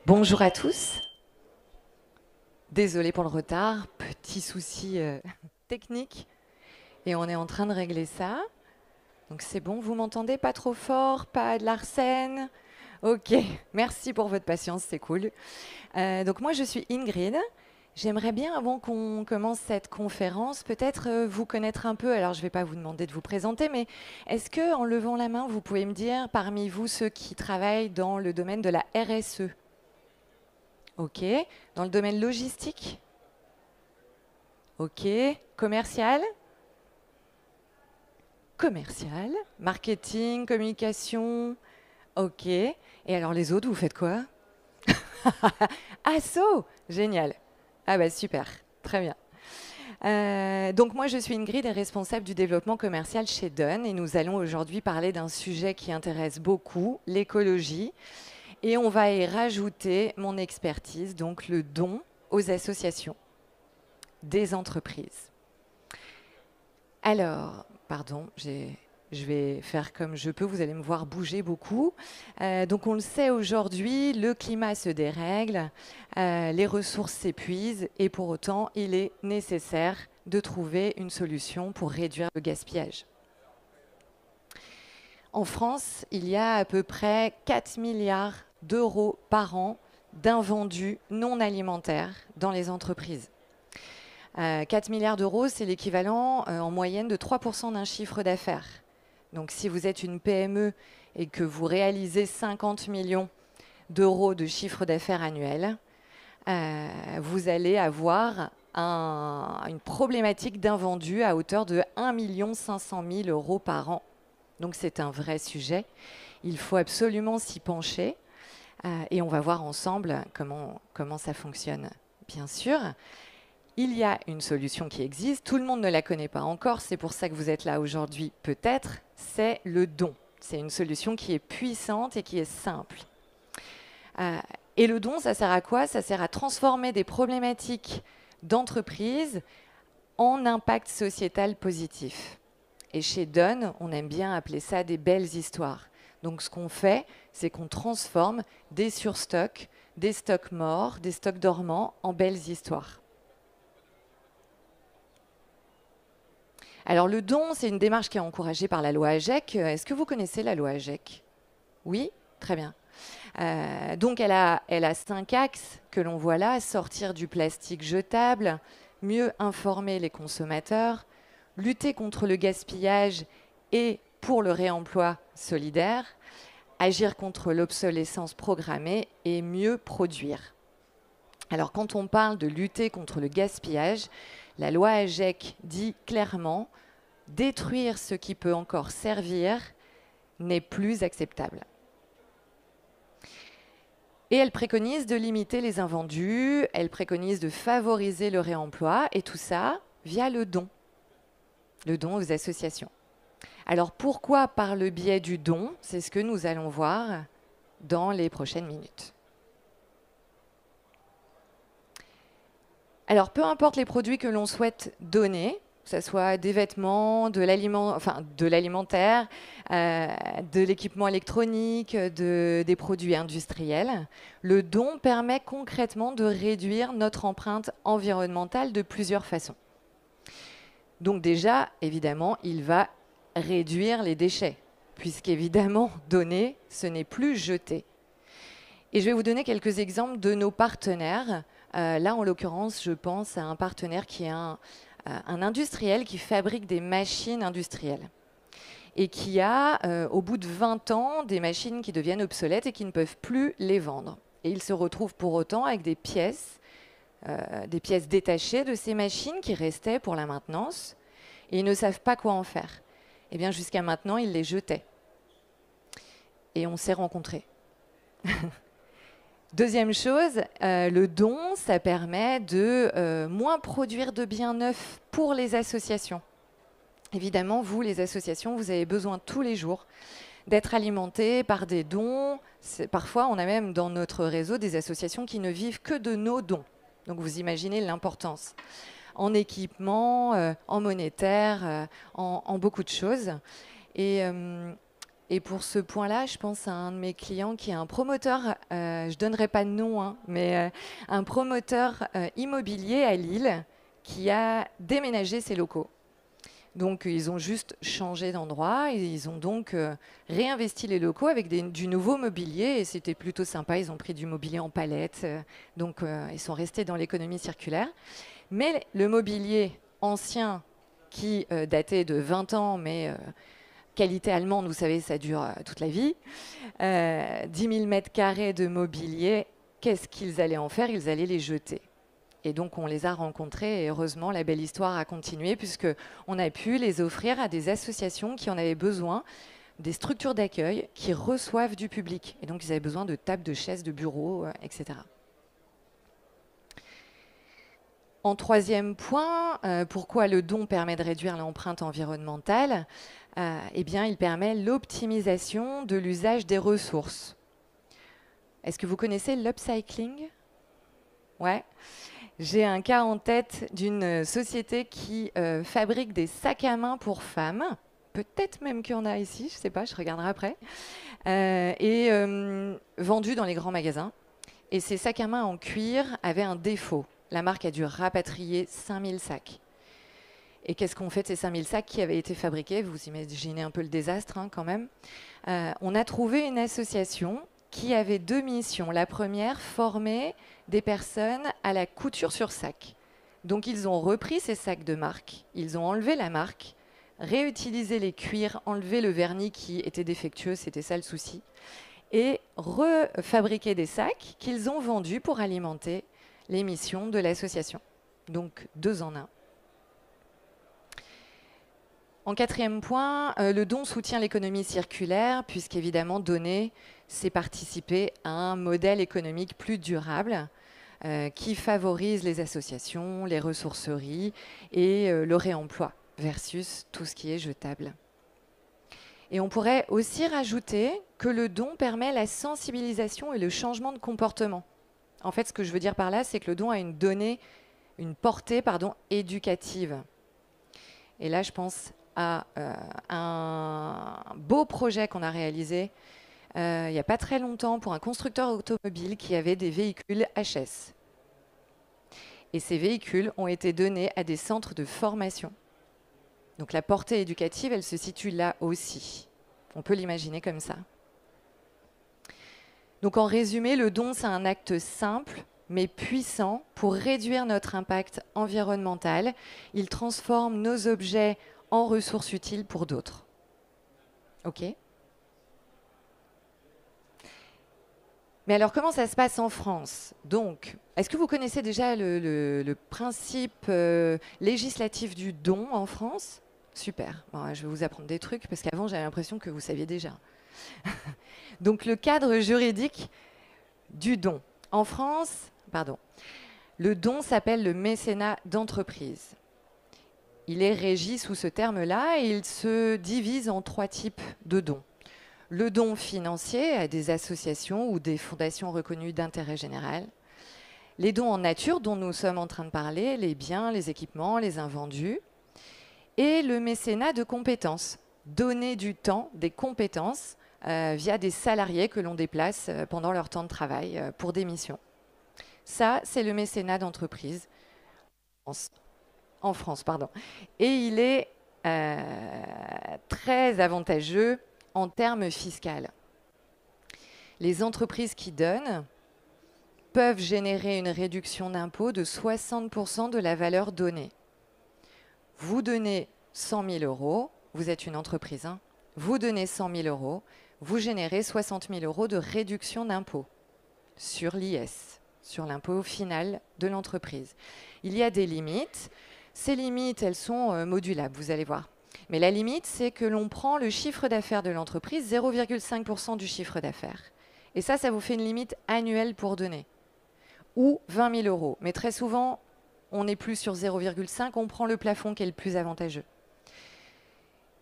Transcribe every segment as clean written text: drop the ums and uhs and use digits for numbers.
Bonjour à tous. Désolée pour le retard, petit souci technique et on est en train de régler ça. Donc c'est bon, vous m'entendez pas trop fort, pas de l'arsène? Ok, merci pour votre patience, c'est cool. Donc moi je suis Ingrid. J'aimerais bien, avant qu'on commence cette conférence, peut-être vous connaître un peu. Alors je ne vais pas vous demander de vous présenter, mais est-ce que, en levant la main, vous pouvez me dire, parmi vous, ceux qui travaillent dans le domaine de la RSE? Ok. Dans le domaine logistique? Ok. Commercial? Commercial. Marketing, communication? Ok. Et alors les autres, vous faites quoi? Asso! Génial. Ah bah super. Très bien. Donc moi je suis Ingrid et responsable du développement commercial chez Dun et nous allons aujourd'hui parler d'un sujet qui intéresse beaucoup, l'écologie. Et on va y rajouter mon expertise, donc le don aux associations des entreprises. Alors, pardon, je vais faire comme je peux, vous allez me voir bouger beaucoup. Donc on le sait aujourd'hui, le climat se dérègle, les ressources s'épuisent et pour autant, il est nécessaire de trouver une solution pour réduire le gaspillage. En France, il y a à peu près 4 milliards d'euros par an d'invendus non alimentaires dans les entreprises. 4 milliards d'euros, c'est l'équivalent en moyenne de 3% d'un chiffre d'affaires. Donc si vous êtes une PME et que vous réalisez 50 millions d'euros de chiffre d'affaires annuel, vous allez avoir une problématique d'invendus à hauteur de 1 500 000 euros par an. Donc c'est un vrai sujet. Il faut absolument s'y pencher et on va voir ensemble comment ça fonctionne, bien sûr. Il y a une solution qui existe, tout le monde ne la connaît pas encore, c'est pour ça que vous êtes là aujourd'hui peut-être, c'est le don. C'est une solution qui est puissante et qui est simple. Et le don, ça sert à quoi? Ça sert à transformer des problématiques d'entreprise en impact sociétal positif. Et chez Dun, on aime bien appeler ça des belles histoires. Donc ce qu'on fait, c'est qu'on transforme des surstocks, des stocks morts, des stocks dormants en belles histoires. Alors le don, c'est une démarche qui est encouragée par la loi AGEC. Est-ce que vous connaissez la loi AGEC? Oui? Très bien. Donc elle a 5 axes que l'on voit là: sortir du plastique jetable, mieux informer les consommateurs, lutter contre le gaspillage et pour le réemploi solidaire, agir contre l'obsolescence programmée et mieux produire. Alors quand on parle de lutter contre le gaspillage, la loi AGEC dit clairement: détruire ce qui peut encore servir n'est plus acceptable. Et elle préconise de limiter les invendus, elle préconise de favoriser le réemploi, et tout ça via le don aux associations. Alors pourquoi par le biais du don? C'est ce que nous allons voir dans les prochaines minutes. Alors peu importe les produits que l'on souhaite donner, que ce soit des vêtements, de l'alimentaire, de l'équipement électronique, des produits industriels, le don permet concrètement de réduire notre empreinte environnementale de plusieurs façons. Donc déjà, évidemment, il va réduire les déchets, puisqu'évidemment, donner, ce n'est plus jeter. Et je vais vous donner quelques exemples de nos partenaires. Là, en l'occurrence, je pense à un partenaire qui est un industriel qui fabrique des machines industrielles et qui a, au bout de 20 ans, des machines qui deviennent obsolètes et qui ne peuvent plus les vendre. Et il se retrouve pour autant avec des pièces détachées de ces machines qui restaient pour la maintenance et ils ne savent pas quoi en faire. Eh bien, jusqu'à maintenant, ils les jetaient. Et on s'est rencontrés. Deuxième chose, le don, ça permet de moins produire de biens neufs pour les associations. Évidemment, vous, les associations, vous avez besoin tous les jours d'être alimentés par des dons. Parfois, on a même dans notre réseau des associations qui ne vivent que de nos dons. Donc vous imaginez l'importance. En équipement, en monétaire, en beaucoup de choses. Et Et pour ce point-là, je pense à un de mes clients qui est un promoteur, je ne donnerai pas de nom, hein, mais un promoteur immobilier à Lille qui a déménagé ses locaux. Donc ils ont juste changé d'endroit et ils ont donc réinvesti les locaux avec du nouveau mobilier et c'était plutôt sympa. Ils ont pris du mobilier en palette, donc ils sont restés dans l'économie circulaire. Mais le mobilier ancien qui datait de 20 ans, mais qualité allemande, vous savez, ça dure toute la vie. 10 000 mètres carrés de mobilier, qu'est-ce qu'ils allaient en faire? Ils allaient les jeter. Et donc, on les a rencontrés et heureusement, la belle histoire a continué puisqu'on a pu les offrir à des associations qui en avaient besoin, des structures d'accueil qui reçoivent du public. Et donc, ils avaient besoin de tables, de chaises, de bureaux, etc. En troisième point, pourquoi le don permet de réduire l'empreinte environnementale? Eh bien, il permet l'optimisation de l'usage des ressources. Est-ce que vous connaissez l'upcycling? Ouais. J'ai un cas en tête d'une société qui fabrique des sacs à main pour femmes. Peut-être même qu'il y en a ici, je ne sais pas, je regarderai après. Et vendus dans les grands magasins. Et ces sacs à main en cuir avaient un défaut. La marque a dû rapatrier 5000 sacs. Et qu'est-ce qu'on fait de ces 5000 sacs qui avaient été fabriqués? Vous imaginez un peu le désastre hein, quand même. On a trouvé une association qui avait deux missions. La première, former des personnes à la couture sur sac. Donc ils ont repris ces sacs de marque, ils ont enlevé la marque, réutilisé les cuirs, enlevé le vernis qui était défectueux, c'était ça le souci, et refabriqué des sacs qu'ils ont vendus pour alimenter les missions de l'association. Donc 2 en 1. En quatrième point, le don soutient l'économie circulaire, puisqu'évidemment, donner, c'est participer à un modèle économique plus durable qui favorise les associations, les ressourceries et le réemploi versus tout ce qui est jetable. Et on pourrait aussi rajouter que le don permet la sensibilisation et le changement de comportement. En fait, ce que je veux dire par là, c'est que le don a une portée éducative. Et là, je pense à un beau projet qu'on a réalisé il n'y a pas très longtemps pour un constructeur automobile qui avait des véhicules HS. Et ces véhicules ont été donnés à des centres de formation. Donc la portée éducative, elle se situe là aussi. On peut l'imaginer comme ça. Donc en résumé, le don, c'est un acte simple mais puissant pour réduire notre impact environnemental. Il transforme nos objets en ressources utiles pour d'autres. OK ? Mais alors, comment ça se passe en France? Donc, est-ce que vous connaissez déjà le principe législatif du don en France? Super. Bon, je vais vous apprendre des trucs parce qu'avant, j'avais l'impression que vous saviez déjà. Donc, le cadre juridique du don. En France, le don s'appelle le mécénat d'entreprise. Il est régi sous ce terme-là et il se divise en 3 types de dons. Le don financier à des associations ou des fondations reconnues d'intérêt général. Les dons en nature dont nous sommes en train de parler, les biens, les équipements, les invendus. Et le mécénat de compétences. Donner du temps, des compétences via des salariés que l'on déplace pendant leur temps de travail pour des missions. Ça, c'est le mécénat d'entreprise en France. Et il est très avantageux en termes fiscaux. Les entreprises qui donnent peuvent générer une réduction d'impôt de 60% de la valeur donnée. Vous donnez 100 000 euros, vous êtes une entreprise, hein, vous donnez 100 000 euros, vous générez 60 000 euros de réduction d'impôt sur l'IS, sur l'impôt final de l'entreprise. Il y a des limites. Ces limites, elles sont modulables, vous allez voir. Mais la limite, c'est que l'on prend le chiffre d'affaires de l'entreprise, 0,5% du chiffre d'affaires. Et ça vous fait une limite annuelle pour donner. Ou 20 000 euros. Mais très souvent, on n'est plus sur 0,5, on prend le plafond qui est le plus avantageux.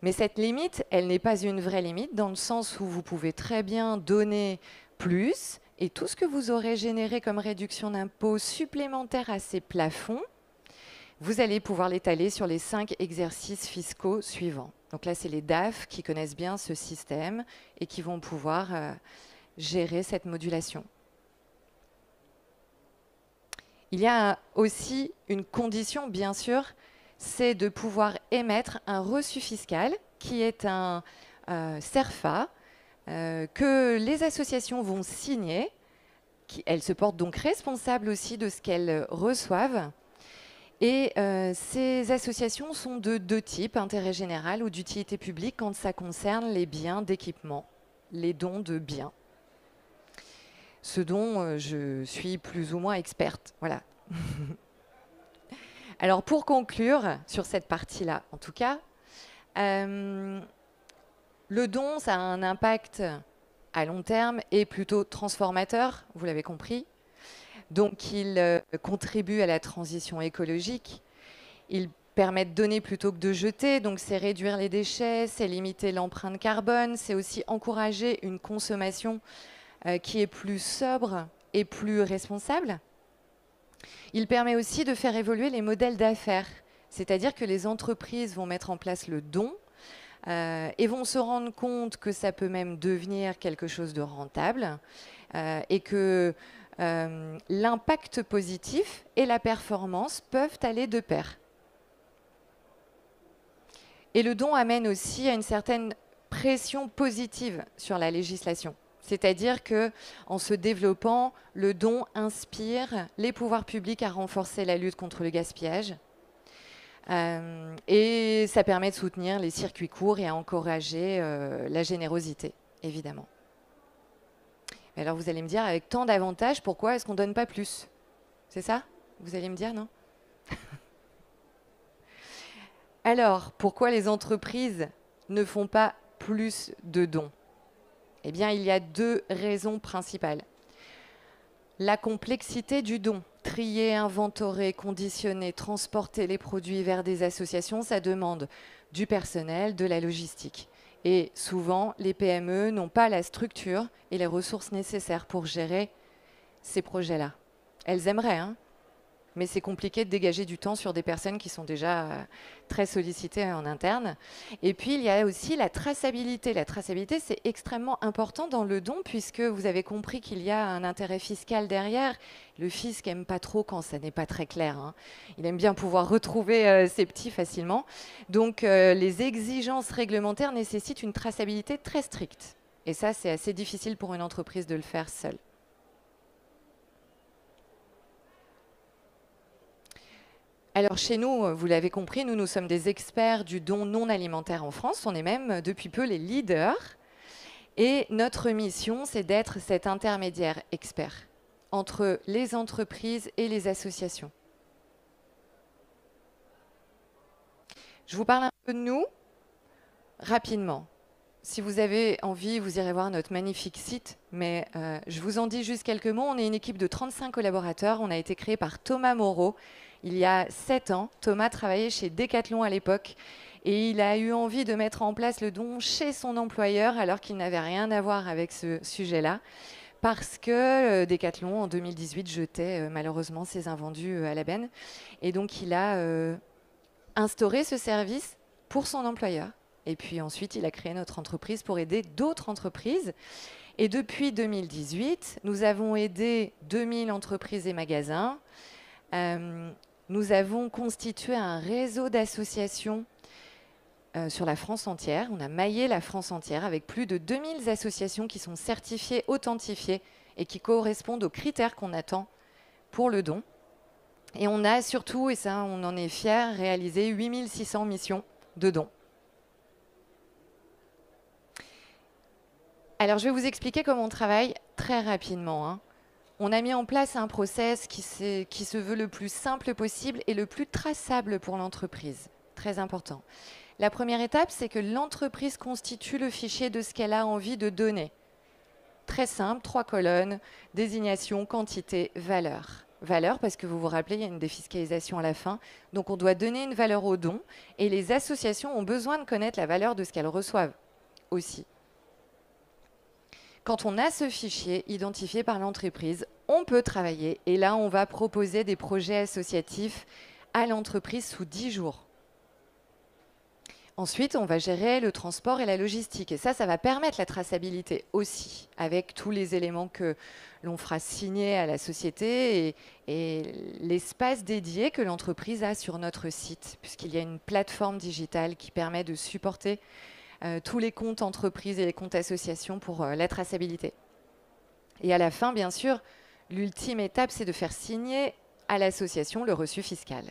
Mais cette limite, elle n'est pas une vraie limite, dans le sens où vous pouvez très bien donner plus, et tout ce que vous aurez généré comme réduction d'impôt supplémentaire à ces plafonds vous allez pouvoir l'étaler sur les 5 exercices fiscaux suivants. Donc là, c'est les DAF qui connaissent bien ce système et qui vont pouvoir gérer cette modulation. Il y a aussi une condition, bien sûr, c'est de pouvoir émettre un reçu fiscal qui est un CERFA que les associations vont signer. Elles se portent donc responsables aussi de ce qu'elles reçoivent. Et ces associations sont de 2 types, intérêt général ou d'utilité publique, quand ça concerne les biens d'équipement, les dons de biens. Ce dont je suis plus ou moins experte. Voilà. Alors pour conclure sur cette partie-là, en tout cas, le don, ça a un impact à long terme et plutôt transformateur, vous l'avez compris. Donc il contribue à la transition écologique. Il permet de donner plutôt que de jeter, donc c'est réduire les déchets, c'est limiter l'empreinte carbone, c'est aussi encourager une consommation qui est plus sobre et plus responsable. Il permet aussi de faire évoluer les modèles d'affaires, c'est-à-dire que les entreprises vont mettre en place le don et vont se rendre compte que ça peut même devenir quelque chose de rentable et que l'impact positif et la performance peuvent aller de pair. Et le don amène aussi à une certaine pression positive sur la législation. C'est-à-dire qu'en se développant, le don inspire les pouvoirs publics à renforcer la lutte contre le gaspillage. Et ça permet de soutenir les circuits courts et à encourager la générosité, évidemment. Alors vous allez me dire, avec tant d'avantages, pourquoi est-ce qu'on ne donne pas plus? C'est ça? Vous allez me dire, non? Alors, pourquoi les entreprises ne font pas plus de dons? Eh bien, il y a 2 raisons principales. La complexité du don. Trier, inventorer, conditionner, transporter les produits vers des associations, ça demande du personnel, de la logistique. Et souvent, les PME n'ont pas la structure et les ressources nécessaires pour gérer ces projets-là. Elles aimeraient, hein, mais c'est compliqué de dégager du temps sur des personnes qui sont déjà très sollicitées en interne. Et puis, il y a aussi la traçabilité. La traçabilité, c'est extrêmement important dans le don, puisque vous avez compris qu'il y a un intérêt fiscal derrière. Le fisc n'aime pas trop quand ça n'est pas très clair, hein. Il aime bien pouvoir retrouver ses petits facilement. Donc, les exigences réglementaires nécessitent une traçabilité très stricte. Et ça, c'est assez difficile pour une entreprise de le faire seule. Alors chez nous, vous l'avez compris, nous sommes des experts du don non alimentaire en France. On est même depuis peu les leaders. Et notre mission, c'est d'être cet intermédiaire expert entre les entreprises et les associations. Je vous parle un peu de nous, rapidement. Si vous avez envie, vous irez voir notre magnifique site, mais je vous en dis juste quelques mots. On est une équipe de 35 collaborateurs. On a été créé par Thomas Moreau il y a 7 ans. Thomas travaillait chez Decathlon à l'époque et il a eu envie de mettre en place le don chez son employeur alors qu'il n'avait rien à voir avec ce sujet-là, parce que Decathlon, en 2018, jetait malheureusement ses invendus à la benne. Et donc, il a instauré ce service pour son employeur. Et puis ensuite, il a créé notre entreprise pour aider d'autres entreprises. Et depuis 2018, nous avons aidé 2000 entreprises et magasins. Nous avons constitué un réseau d'associations sur la France entière. On a maillé la France entière avec plus de 2000 associations qui sont certifiées, authentifiées et qui correspondent aux critères qu'on attend pour le don. Et on a surtout, et ça on en est fiers, réalisé 8600 missions de dons. Alors je vais vous expliquer comment on travaille très rapidement, hein. On a mis en place un process qui se veut le plus simple possible et le plus traçable pour l'entreprise. Très important. La première étape, c'est que l'entreprise constitue le fichier de ce qu'elle a envie de donner. Très simple, 3 colonnes, désignation, quantité, valeur. Valeur, parce que vous vous rappelez, il y a une défiscalisation à la fin. Donc on doit donner une valeur au don et les associations ont besoin de connaître la valeur de ce qu'elles reçoivent aussi. Quand on a ce fichier identifié par l'entreprise, on peut travailler et là, on va proposer des projets associatifs à l'entreprise sous 10 jours. Ensuite, on va gérer le transport et la logistique. Et ça va permettre la traçabilité aussi, avec tous les éléments que l'on fera signer à la société et l'espace dédié que l'entreprise a sur notre site, puisqu'il y a une plateforme digitale qui permet de supporter tous les comptes entreprises et les comptes associations pour la traçabilité. Et à la fin, bien sûr, l'ultime étape, c'est de faire signer à l'association le reçu fiscal.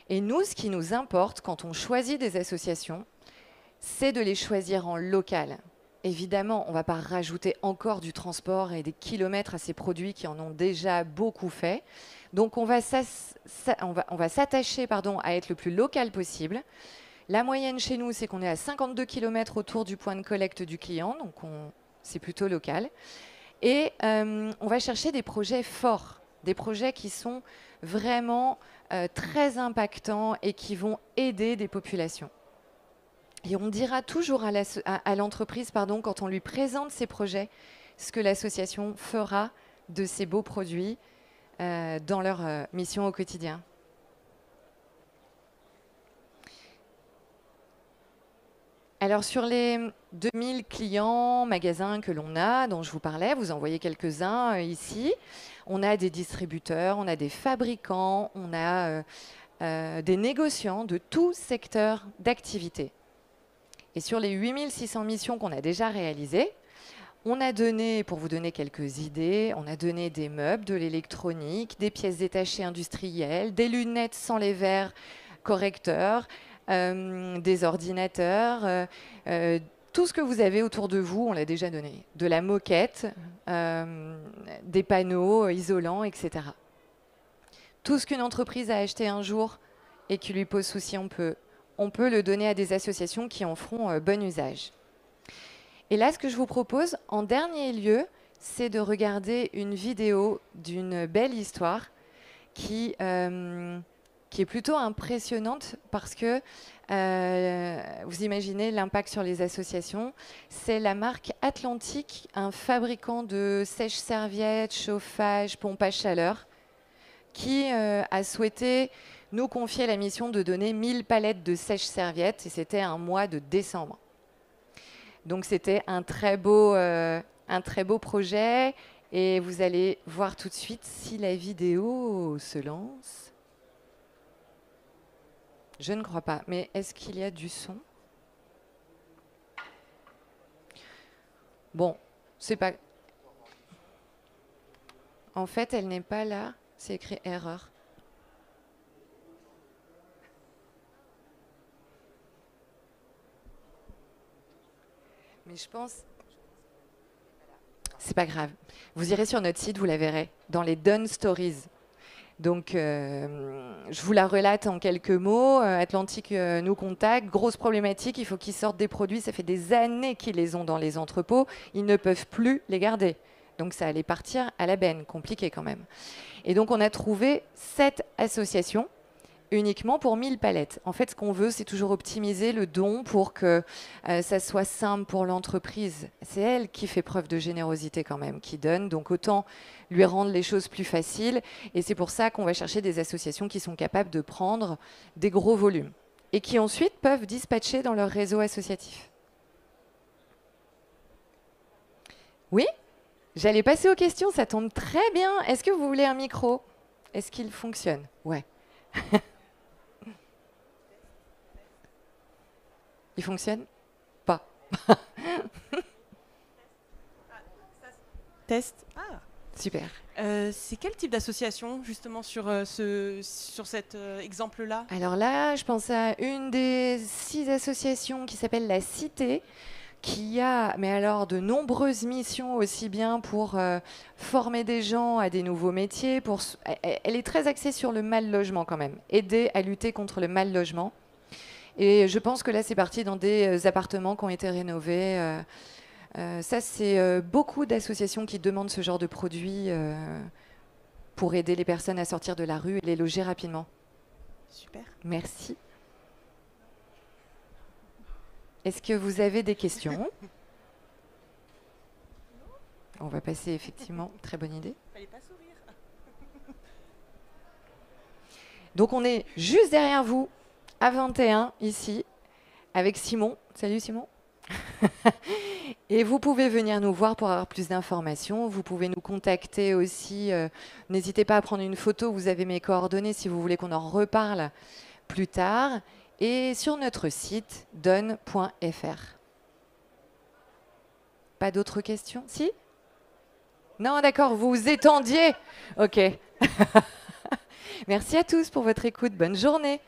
Et nous, ce qui nous importe quand on choisit des associations, c'est de les choisir en local. Évidemment, on ne va pas rajouter encore du transport et des kilomètres à ces produits qui en ont déjà beaucoup fait. Donc, on va s'attacher à être le plus local possible. La moyenne chez nous, c'est qu'on est à 52 km autour du point de collecte du client, donc c'est plutôt local. Et on va chercher des projets forts, des projets qui sont vraiment très impactants et qui vont aider des populations. Et on dira toujours à l'entreprise, quand on lui présente ces projets, ce que l'association fera de ces beaux produits dans leur mission au quotidien. Alors sur les 2000 clients, magasins que l'on a, dont je vous parlais, vous en voyez quelques-uns ici. On a des distributeurs, on a des fabricants, on a des négociants de tout secteur d'activité. Et sur les 8600 missions qu'on a déjà réalisées, on a donné, pour vous donner quelques idées, on a donné des meubles, de l'électronique, des pièces détachées industrielles, des lunettes sans les verres correcteurs, des ordinateurs, tout ce que vous avez autour de vous, on l'a déjà donné. De la moquette, des panneaux isolants, etc. Tout ce qu'une entreprise a acheté un jour et qui lui pose souci, on peut le donner à des associations qui en feront bon usage. Et là, ce que je vous propose, en dernier lieu, c'est de regarder une vidéo d'une belle histoire qui est plutôt impressionnante parce que vous imaginez l'impact sur les associations. C'est la marque Atlantique, un fabricant de sèche-serviettes, chauffage, pompe à chaleur, qui a souhaité nous confier la mission de donner 1000 palettes de sèche-serviettes, et c'était un mois de décembre. Donc c'était un très beau projet, et vous allez voir tout de suite si la vidéo se lance. Je ne crois pas, mais est-ce qu'il y a du son? Bon, c'est pas... En fait, elle n'est pas là, c'est écrit erreur. Mais je pense... C'est pas grave. Vous irez sur notre site, vous la verrez, dans les Done Stories. Donc, je vous la relate en quelques mots. Atlantique nous contacte. Grosse problématique, il faut qu'ils sortent des produits. Ça fait des années qu'ils les ont dans les entrepôts. Ils ne peuvent plus les garder. Donc, ça allait partir à la benne. Compliqué quand même. Et donc, on a trouvé 7 associations uniquement pour 1000 palettes. En fait, ce qu'on veut, c'est toujours optimiser le don pour que ça soit simple pour l'entreprise. C'est elle qui fait preuve de générosité quand même, qui donne. Donc, autant lui rendre les choses plus faciles. Et c'est pour ça qu'on va chercher des associations qui sont capables de prendre des gros volumes et qui ensuite peuvent dispatcher dans leur réseau associatif. Oui ? J'allais passer aux questions, ça tombe très bien. Est-ce que vous voulez un micro? Est-ce qu'il fonctionne? Ouais. Il fonctionne? Pas. Test. Ah. Super. C'est quel type d'association, justement, sur cet exemple-là? Alors là, je pense à une des 6 associations qui s'appelle La Cité, qui a, mais alors, de nombreuses missions aussi bien pour former des gens à des nouveaux métiers. Elle est très axée sur le mal logement quand même, aider à lutter contre le mal logement. Et je pense que là, c'est parti dans des appartements qui ont été rénovés. Ça, c'est beaucoup d'associations qui demandent ce genre de produits pour aider les personnes à sortir de la rue et les loger rapidement. Super. Merci. Est-ce que vous avez des questions? On va passer effectivement. Très bonne idée. Fallait pas sourire. Donc on est juste derrière vous, à 21, ici, avec Simon. Salut Simon. Et vous pouvez venir nous voir pour avoir plus d'informations. Vous pouvez nous contacter aussi. N'hésitez pas à prendre une photo. Vous avez mes coordonnées si vous voulez qu'on en reparle plus tard. Et sur notre site, donne.fr. Pas d'autres questions? Si? Non, d'accord, vous vous étendiez. Ok. Merci à tous pour votre écoute. Bonne journée.